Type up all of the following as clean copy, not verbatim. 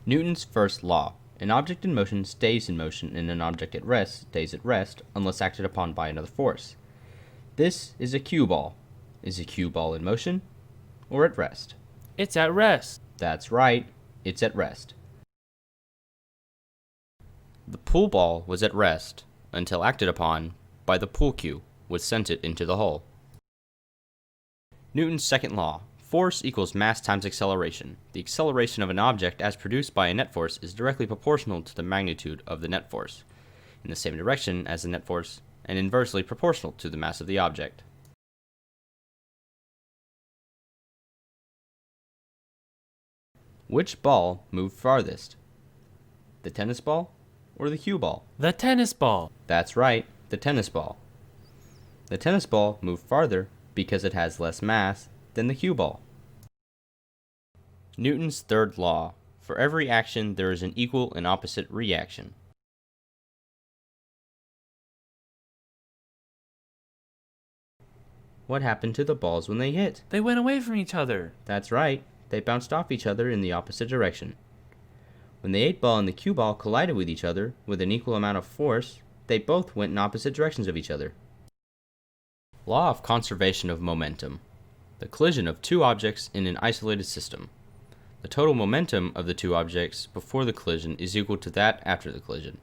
Newton's first law. An object in motion stays in motion and an object at rest stays at rest unless acted upon by another force. This is a cue ball. Is a cue ball in motion or at rest? It's at rest. That's right, it's at rest. The pool ball was at rest until acted upon by the pool cue, which sent it into the hole. Newton's second law. Force equals mass times acceleration. The acceleration of an object as produced by a net force is directly proportional to the magnitude of the net force, in the same direction as the net force, and inversely proportional to the mass of the object. Which ball moved farthest? The tennis ball or the cue ball? The tennis ball. That's right, the tennis ball. The tennis ball moved farther because it has less mass than the cue ball. Newton's third law. For every action, there is an equal and opposite reaction. What happened to the balls when they hit? They went away from each other. That's right, they bounced off each other in the opposite direction. When the 8-ball and the cue ball collided with each other with an equal amount of force, they both went in opposite directions of each other. Law of conservation of momentum. The collision of two objects in an isolated system. The total momentum of the two objects before the collision is equal to that after the collision.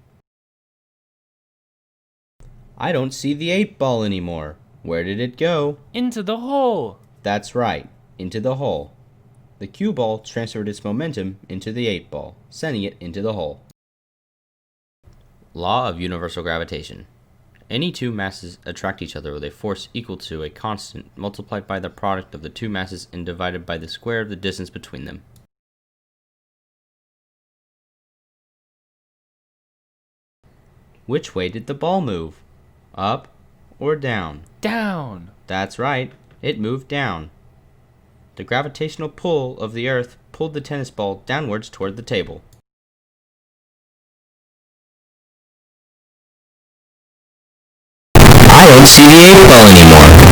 I don't see the 8-ball anymore. Where did it go? Into the hole. That's right, into the hole. The cue ball transferred its momentum into the 8-ball, sending it into the hole. Law of universal gravitation. Any two masses attract each other with a force equal to a constant multiplied by the product of the two masses and divided by the square of the distance between them. Which way did the ball move? Up or down? Down. That's right, it moved down. The gravitational pull of the Earth pulled the tennis ball downwards toward the table. I don't see the 8-ball anymore.